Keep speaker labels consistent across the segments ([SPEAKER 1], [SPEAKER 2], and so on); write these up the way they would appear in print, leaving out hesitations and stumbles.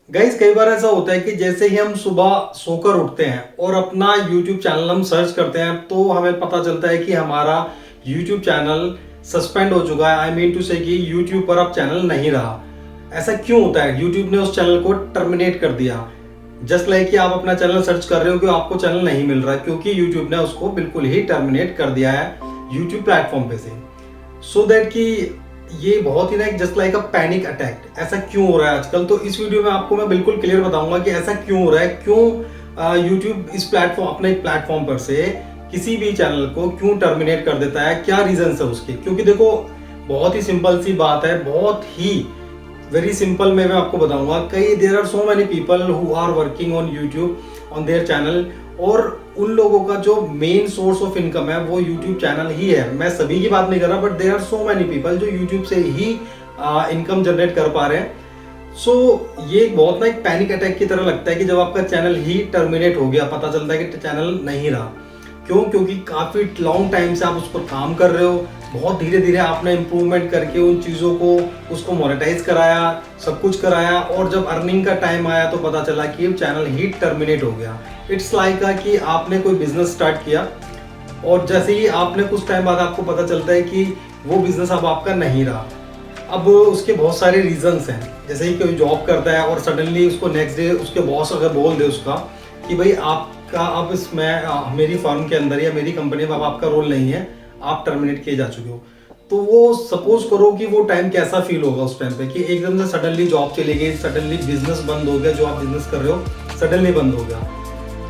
[SPEAKER 1] Guys कई बार ऐसा होता है कि जैसे ही हम सुबह सोकर उठते हैं और अपना YouTube चैनल हम सर्च करते हैं तो हमें पता चलता है कि हमारा YouTube चैनल सस्पेंड हो चुका है। आई मीन टू से कि YouTube पर अब चैनल नहीं रहा। ऐसा क्यों होता है? YouTube ने उस चैनल को टर्मिनेट कर दिया। जस्ट लाइक कि आप अपना चैनल सर्च कर रहे हो कि आपको चैनल नहीं मिल रहा है क्योंकि YouTube ने उसको बिल्कुल ही टर्मिनेट कर दिया है YouTube प्लेटफॉर्म पे से। सो दैट कि ये बहुत ही ना एक just like a panic attack. ऐसा क्यों हो रहा है आजकल? तो इस वीडियो में आपको मैं बिल्कुल क्लियर बताऊंगा कि ऐसा क्यों हो रहा है, क्यों यूट्यूब इस प्लेटफॉर्म अपने प्लेटफॉर्म पर से किसी भी चैनल को क्यों टर्मिनेट कर देता है, क्या रीजन है उसके। क्योंकि देखो बहुत ही सिंपल सी बात है, बहुत ही वेरी सिंपल में मैं आपको बताऊंगा। कई there are so many people who are working on YouTube on their channel, और उन लोगों का जो मेन सोर्स ऑफ इनकम है वो यूट्यूब चैनल ही है। मैं सभी की बात नहीं कर रहा, but there are so many people जो यूट्यूब से ही इनकम जनरेट कर पा रहे हैं। सो ये बहुत ना एक पैनिक अटैक की तरह लगता है कि जब आपका चैनल ही टर्मिनेट हो गया, पता चलता है कि चैनल नहीं रहा। क्यों? क्योंकि काफी लॉन्ग टाइम से आप उस पर काम कर रहे हो, बहुत धीरे धीरे आपने इम्प्रूवमेंट करके उन चीज़ों को उसको मोनेटाइज कराया, सब कुछ कराया, और जब अर्निंग का टाइम आया तो पता चला कि चैनल ही टर्मिनेट हो गया। इट्स लाइक कि आपने कोई बिजनेस स्टार्ट किया और जैसे ही आपने कुछ टाइम बाद आपको पता चलता है कि वो बिजनेस अब आपका नहीं रहा। अब उसके बहुत सारे रीजंस हैं। जैसे ही कोई जॉब करता है और सडनली उसको नेक्स्ट डे उसके बॉस अगर बोल दे उसका कि भाई आपका अब इसमें मेरी फर्म के अंदर या मेरी कंपनी में अब आपका रोल नहीं है, आप टर्मिनेट किए जा चुके हो, तो वो सपोज करो कि वो टाइम कैसा फील होगा उस टाइम पे कि एकदम से सडनली जॉब चली गई, सडनली बिजनेस बंद हो गया, जो आप बिजनेस कर रहे हो सडनली बंद हो गया,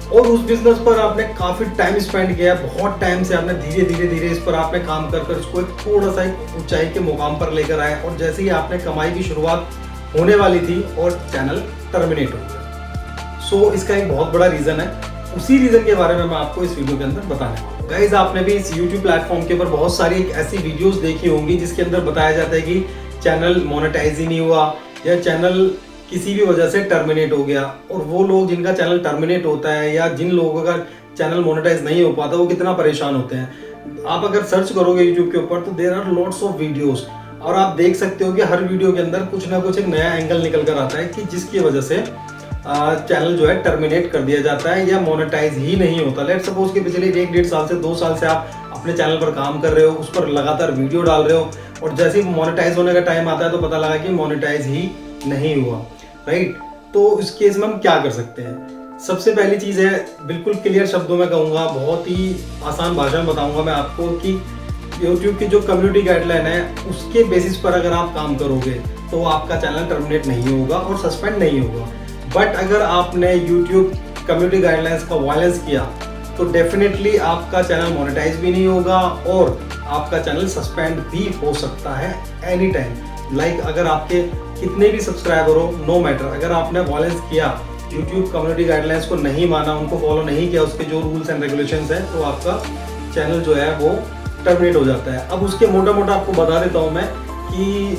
[SPEAKER 1] और उस बिजनेस पर आपने काफी टाइम स्पेंड किया, बहुत टाइम से आपने धीरे धीरे धीरे इस पर आपने काम कर कर इसको एक थोड़ा सा एक ऊंचाई के मुकाम पर लेकर आए, और जैसे ही आपने कमाई की शुरुआत होने वाली थी और चैनल टर्मिनेट हो गया। सो इसका एक बहुत बड़ा रीजन है। उसी रीजन के बारे में मैं आपको इस वीडियो के अंदर बताने वाला हूं। गाइस आपने भी इस YouTube प्लेटफॉर्म के ऊपर बहुत सारी ऐसी वीडियोस देखी होंगी जिसके अंदर बताया जाता है कि चैनल मोनेटाइज ही नहीं हुआ या चैनल किसी भी वजह से टर्मिनेट हो गया। और वो लोग जिनका चैनल टर्मिनेट होता है या जिन लोगों का चैनल मोनेटाइज नहीं हो पाता वो कितना परेशान होते हैं। आप अगर सर्च करोगे यूट्यूब के ऊपर तो there are lots of videos, और आप देख सकते हो कि हर वीडियो के अंदर कुछ ना कुछ एक नया एंगल निकल कर आता है कि जिसकी वजह से चैनल जो है टर्मिनेट कर दिया जाता है या मोनेटाइज ही नहीं होता। लेट सपोज कि पिछले 1-1.5 साल से 2 साल से आप अपने चैनल पर काम कर रहे हो, उस पर लगातार वीडियो डाल रहे हो, और जैसे ही मोनेटाइज होने का टाइम आता है तो पता लगा कि मोनेटाइज ही नहीं हुआ, राइट? तो इस केस में हम क्या कर सकते हैं? सबसे पहली चीज है, बिल्कुल क्लियर शब्दों में कहूंगा, बहुत ही आसान भाषा में बताऊंगा मैं आपको कि YouTube की जो कम्युनिटी गाइडलाइन है उसके बेसिस पर अगर आप काम करोगे तो आपका चैनल टर्मिनेट नहीं होगा और सस्पेंड नहीं होगा। बट अगर आपने YouTube कम्युनिटी गाइडलाइंस का वायलेंस किया तो डेफिनेटली आपका चैनल मोनेटाइज भी नहीं होगा और आपका चैनल सस्पेंड भी हो सकता है एनी टाइम। लाइक अगर आपके कितने भी सब्सक्राइबर हो, नो मैटर, अगर आपने वायलेंस किया, YouTube कम्युनिटी गाइडलाइंस को नहीं माना, उनको फॉलो नहीं किया, उसके जो रूल्स एंड रेगुलेशंस हैं, तो आपका चैनल जो है वो टर्मिनेट हो जाता है। अब उसके मोटा मोटा आपको बता देता हूँ मैं कि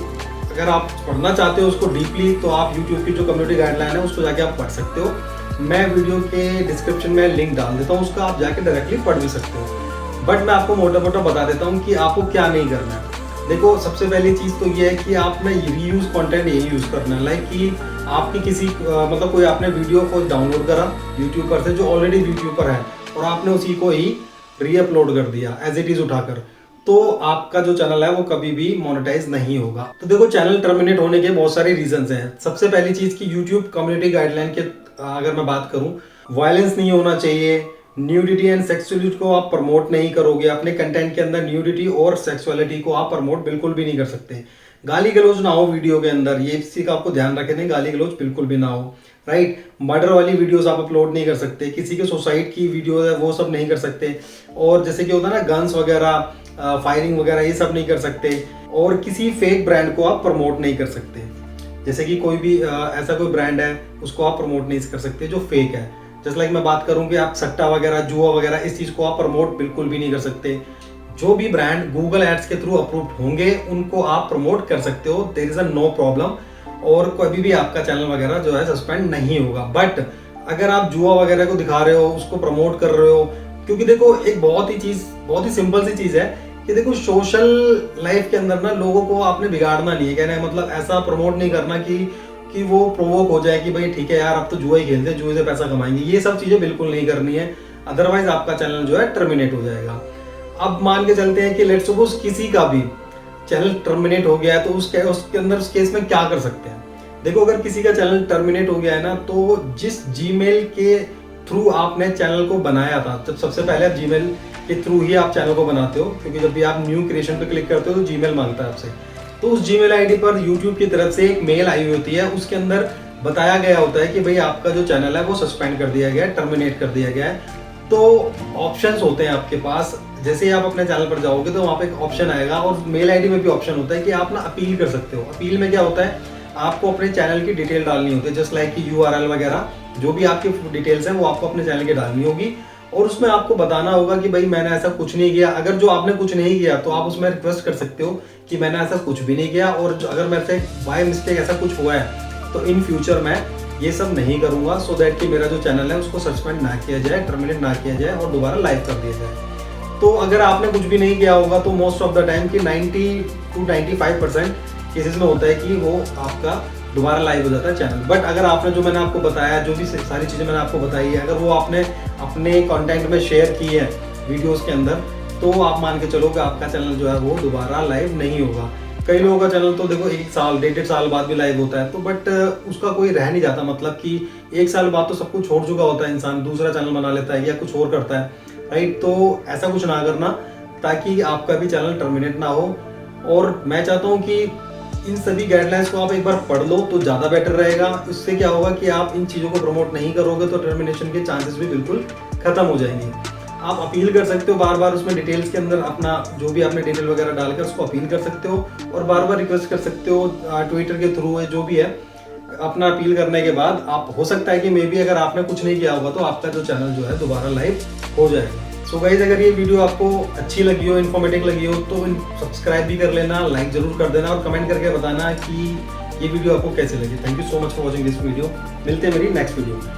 [SPEAKER 1] अगर आप पढ़ना चाहते हो उसको डीपली तो आप YouTube की जो कम्युनिटी गाइडलाइन है उसको जाके आप पढ़ सकते हो। मैं वीडियो के डिस्क्रिप्शन में लिंक डाल देता हूँ, उसका आप जाके डायरेक्टली पढ़ भी सकते हो। बट मैं आपको मोटा मोटा बता देता हूँ कि आपको क्या नहीं करना है। देखो सबसे पहली चीज़ तो ये है कि आपने रीयूज कंटेंट यही यूज़ करना है। लाइक कि आपकी किसी मतलब कोई आपने वीडियो को डाउनलोड करा यूट्यूब पर से जो ऑलरेडी यूट्यूब पर है और आपने उसी को ही रीअपलोड कर दिया एज इट इज़ उठाकर, तो आपका जो चैनल है वो कभी भी मोनेटाइज नहीं होगा। तो देखो चैनल टर्मिनेट होने के बहुत सारे रीजंस हैं। सबसे पहली चीज की YouTube कम्युनिटी गाइडलाइन के अगर मैं बात करूं, वायलेंस नहीं होना चाहिए, न्यूडिटी एंड सेक्सुअलिटी को आप प्रमोट नहीं करोगे, अपने कंटेंट के अंदर न्यूडिटी और सेक्सुअलिटी को आप प्रमोट बिल्कुल भी नहीं कर सकते। गाली गलौज ना हो वीडियो के अंदर, ये इसी का आपको ध्यान रखना है, गाली गलौज बिल्कुल भी ना हो, राइट? मर्डर वाली वीडियोस आप अपलोड नहीं कर सकते, किसी के सुसाइड की वीडियो है वो सब नहीं कर सकते, और जैसे कि होता है ना गन्स वगैरह, फायरिंग वगैरह, ये सब नहीं कर सकते, और किसी फेक ब्रांड को आप प्रमोट नहीं कर सकते। जैसे कि कोई भी ऐसा कोई ब्रांड है उसको आप प्रमोट नहीं कर सकते जो फेक है। जैसे लाइक मैं बात करूं कि आप सट्टा वगैरह, जुआ वगैरह, इस चीज को आप प्रमोट बिल्कुल भी नहीं कर सकते। जो भी ब्रांड गूगल एड्स के थ्रू अप्रूव्ड होंगे उनको आप प्रमोट कर सकते हो, there is a no problem, और कभी भी आपका चैनल वगैरह जो है सस्पेंड नहीं होगा। बट अगर आप जुआ वगैरह को दिखा रहे हो, उसको प्रमोट कर रहे हो, क्योंकि देखो एक बहुत ही सिंपल सी चीज है कि देखो सोशल लाइफ के अंदर ना लोगों को आपने बिगाड़ना नहीं है। कहने का मतलब ऐसा प्रमोट नहीं करना कि कि वो प्रोवोक हो जाए कि भाई ठीक है यार अब तो जुआ ही खेलते हैं, जुए से पैसा कमाएंगे। ये सब चीजें बिल्कुल नहीं करनी है, अदरवाइज आपका चैनल जो है टर्मिनेट हो जाएगा। अब मान के चलते हैं कि लेट्स सपोज किसी का भी चैनल टर्मिनेट हो गया है, तो उसके अंदर उस केस में क्या कर सकते हैं। देखो, अगर किसी का चैनल टर्मिनेट हो गया है ना, तो जिस जीमेल के थ्रू आपने चैनल को बनाया था, जब सबसे पहले आप जीमेल के थ्रू ही आप चैनल को बनाते हो, क्योंकि जब भी आप न्यू क्रिएशन पे क्लिक करते हो तो जीमेल मांगता है आपसे। तो उस जीमेल आईडी पर यूट्यूब की तरफ से एक मेल आई होती है, उसके अंदर बताया गया होता है कि भाई आपका जो चैनल है वो सस्पेंड कर दिया गया है, टर्मिनेट कर दिया गया है। तो ऑप्शंस होते हैं आपके पास, जैसे ही आप अपने चैनल पर जाओगे तो वहाँ पे एक ऑप्शन आएगा, और मेल आईडी में भी ऑप्शन होता है कि आप ना अपील कर सकते हो। अपील में क्या होता है, आपको अपने चैनल की डिटेल डालनी होती है, जस्ट लाइक कि URL वगैरह जो भी आपकी डिटेल्स हैं वो आपको अपने चैनल की डालनी होगी, और उसमें आपको बताना होगा कि भाई मैंने ऐसा कुछ नहीं किया। अगर जो आपने कुछ नहीं किया तो आप उसमें रिक्वेस्ट कर सकते हो कि मैंने ऐसा कुछ भी नहीं किया, और अगर मेरे से बाय मिस्टेक ऐसा कुछ हुआ है तो इन फ्यूचर मैं ये सब नहीं करूंगा, सो दैट कि मेरा जो चैनल है उसको सस्पेंड ना किया जाए, टर्मिनेट ना किया जाए और दोबारा लाइव कर दिया जाए। तो अगर आपने कुछ भी नहीं किया होगा तो मोस्ट ऑफ द टाइम कि 90 to 95% केसेस में होता है कि वो आपका दोबारा लाइव हो जाता है चैनल। बट अगर आपने जो मैंने आपको बताया, जो भी सारी चीज़ें मैंने आपको बताई है, अगर वो आपने अपने कंटेंट में शेयर की है वीडियोस के अंदर, तो आप मान के चलो कि आपका चैनल जो है वो दोबारा लाइव नहीं होगा। कई लोगों का चैनल तो देखो 1 साल 1.5 साल बाद भी लाइव होता है, तो बट उसका कोई रह नहीं जाता, मतलब कि 1 साल बाद तो सब कुछ छोड़ चुका होता है, इंसान दूसरा चैनल बना लेता है या कुछ और करता है, राइट। तो ऐसा कुछ ना करना, ताकि आपका भी चैनल टर्मिनेट ना हो। और मैं चाहता हूँ कि इन सभी गाइडलाइंस को आप एक बार पढ़ लो तो ज़्यादा बेटर रहेगा। इससे क्या होगा कि आप इन चीज़ों को प्रमोट नहीं करोगे तो टर्मिनेशन के चांसेस भी बिल्कुल खत्म हो जाएंगे। आप अपील कर सकते हो बार बार, उसमें डिटेल्स के अंदर अपना जो भी आपने डिटेल वगैरह डालकर उसको अपील कर सकते हो, और बार बार रिक्वेस्ट कर सकते हो ट्विटर के थ्रू है, जो भी है। अपना अपील करने के बाद आप, हो सकता है कि मे बी अगर आपने कुछ नहीं किया होगा तो आपका जो चैनल जो है दोबारा लाइव हो जाएगा। सो गाइस, अगर ये वीडियो आपको अच्छी लगी हो, इन्फॉर्मेटिव लगी हो, तो सब्सक्राइब भी कर लेना, लाइक जरूर कर देना, और कमेंट करके बताना कि ये वीडियो आपको कैसे लगी। Thank you so much for watching this video. मिलते हैं मेरी नेक्स्ट वीडियो में।